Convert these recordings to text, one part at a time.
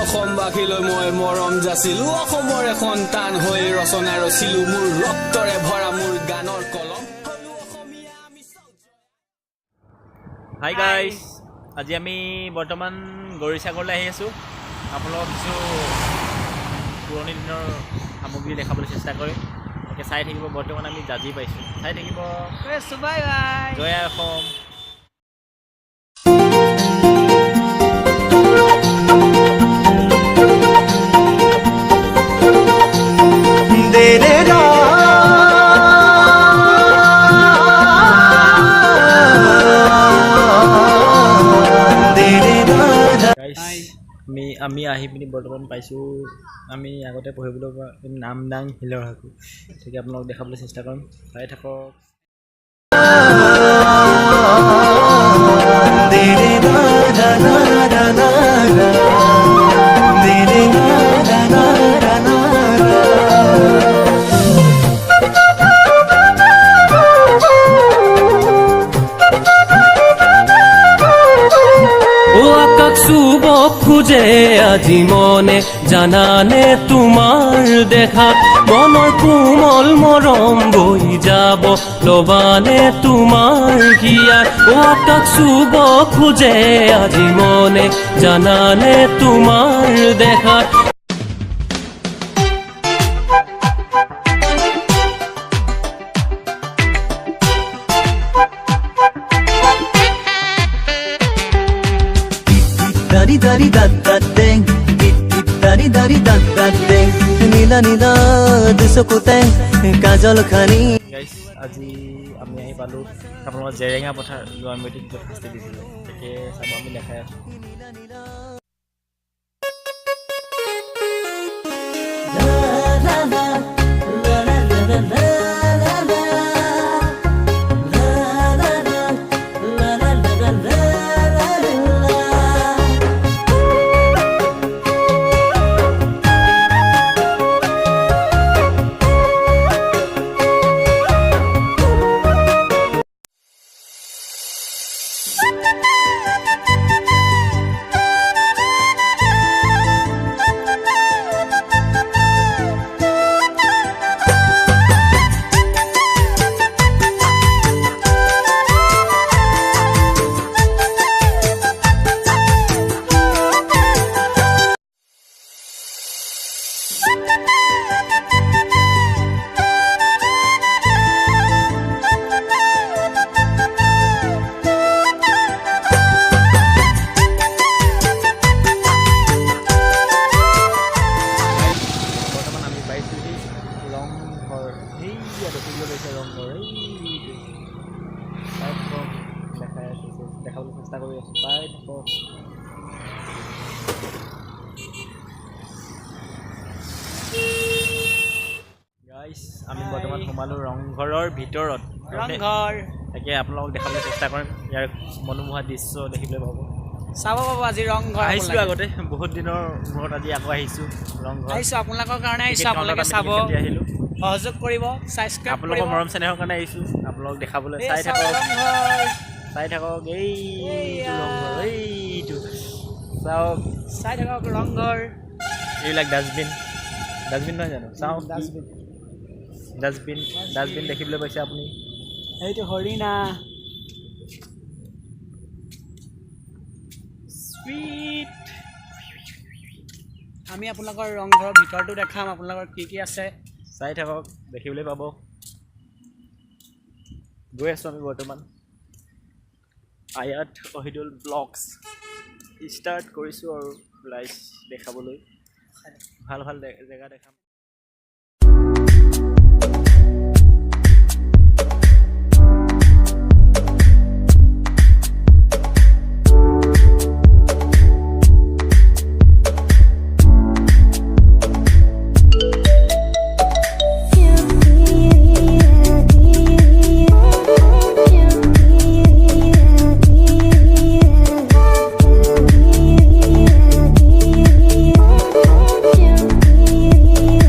অসমবাসীলৈ মই মৰম যাচিলো অসমৰ সন্তান হৈ ৰচনা ৰচিলো মোৰ ৰক্তৰে ভৰা মোৰ গানৰ কলম হাই গাইজ আজি আমি বৰ্তমান গৌৰীসাগৰলৈ আহি আছোঁ আপোনালোকক কিছু পুৰণি দিনৰ সামগ্ৰী দেখাবলৈ চেষ্টা কৰিম তাকে চাই থাকিব বৰ্তমান আমি জাজি পাইছোঁ চাই থাকিব বাই বাই জয় অসম আমি আহি পিনি বৰ্তমান পাইছোঁ আমি আগতে পঢ়িবলৈ পৰা নামদাং হিলৰ সাঁকো গতিকে আপোনালোক দেখাবলৈ চেষ্টা কৰিম চাই থাকক শুভ খুঁজে আজি মনে জানানে তোমাৰ দেখা মনৰ কোমল মৰম বৈ যাব লবানে তোমাৰ হিয়া আকাশ শুভ খুঁজে আজি মনে জানানে তোমাৰ দেখা Dari dari dat dat deng, dip dip dari dari dat dat deng, nila nila disokuteng, kajal khani. Guys আজি আমি আহি পালোঁ আপোনালোকৰ জেৰেঙা পথাৰ লোৱা মেট্ৰিক য'ত শাস্তি দিছিলোঁ তাকে চাব আমি দেখাই আছোঁ দেখাবলৈ চেষ্টা কৰি আছোঁ চাই থাকক গাইজ আমি বৰ্তমান সোমালোঁ ৰংঘৰৰ ভিতৰত ৰংঘৰ তাকে আপোনালোকক দেখাবলৈ চেষ্টা কৰিম ইয়াৰ মনোমোহা দৃশ্য দেখিবলৈ পাব চাব পাব আজি ৰংঘৰ আহিছিলোঁ আগতে বহুত দিনৰ মূৰত আজি আকৌ আহিছোঁ ৰংঘৰ আহিছোঁ আপোনালোকৰ কাৰণে আহিছোঁ আপোনালোকে চাব আহিলোঁ সহযোগ কৰিব ছাবস্ক্ৰাইব আপোনালোকৰ মৰম চেনেহৰ কাৰণে আহিছোঁ আপোনালোক দেখাবলৈ চাই থাকক চাই থাকক এইটো চাওক চাই থাকক ৰংঘৰ এইবিলাক ডাষ্টবিন নহয় জানো চাওক ডাষ্টবিন দেখিবলৈ পাইছে আপুনি এইটো হৰিণা স্পীড আমি আপোনালোকৰ ৰংঘৰৰ ভিতৰটো দেখাম আপোনালোকৰ কি আছে চাই থাকক দেখিবলৈ পাব গৈ আছোঁ আমি বৰ্তমান আয়াত অহিদুল ব্লগছ ষ্টাৰ্ট কৰিছোঁ আৰু লাইভ দেখাবলৈ ভাল ভাল জেগা দেখাম Yeah.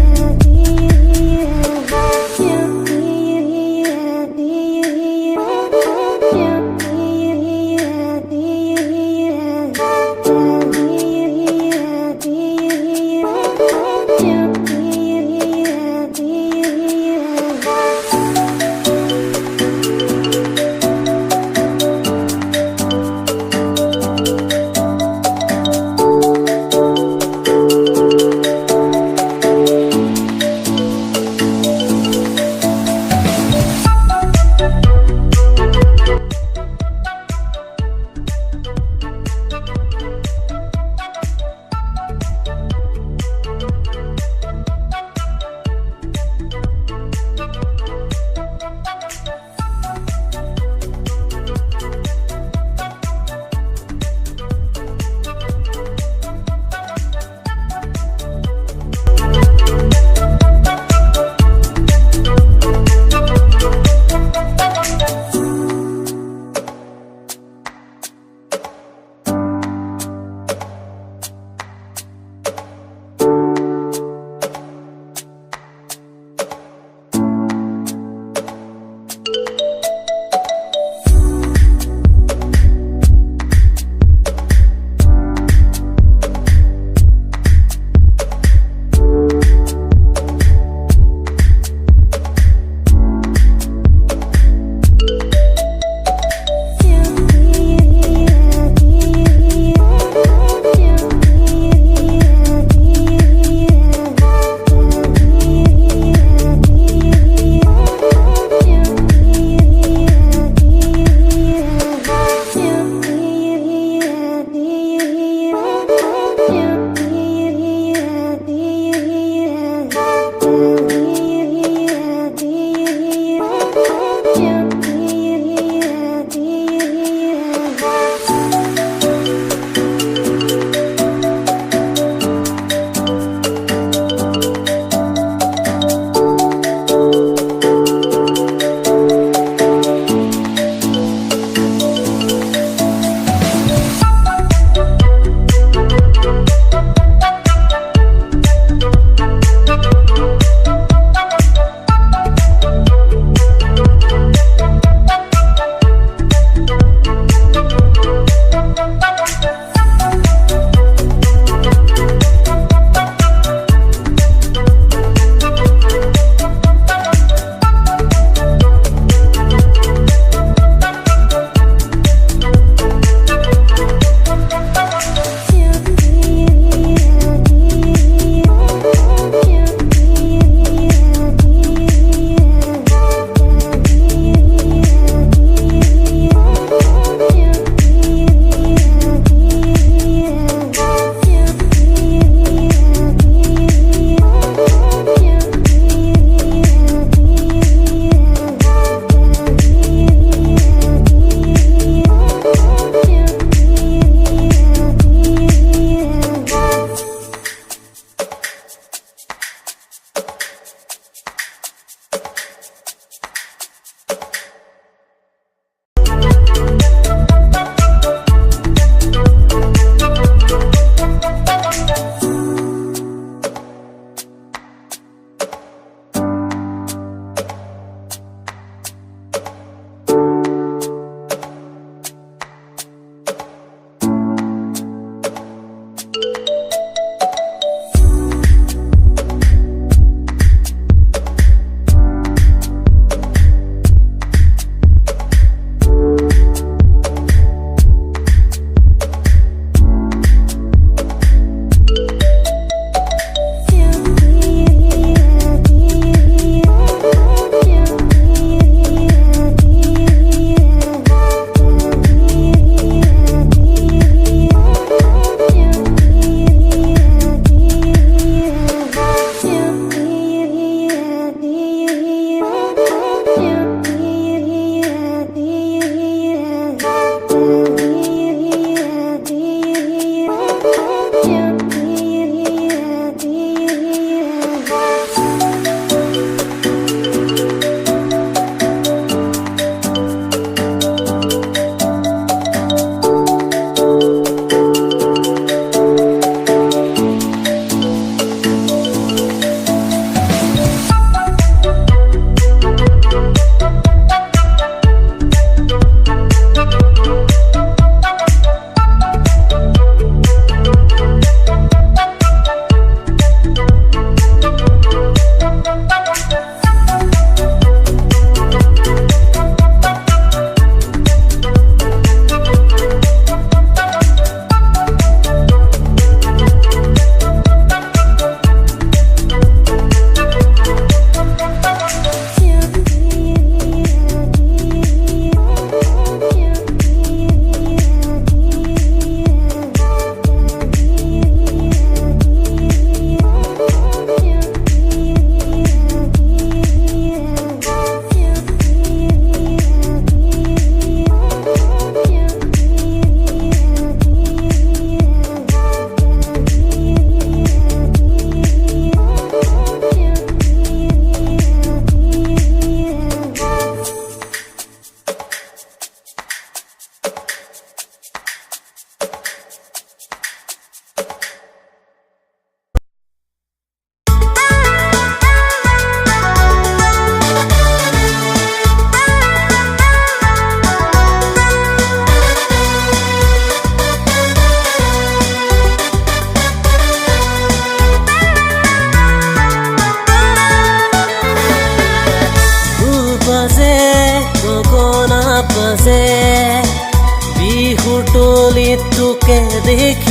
দেখি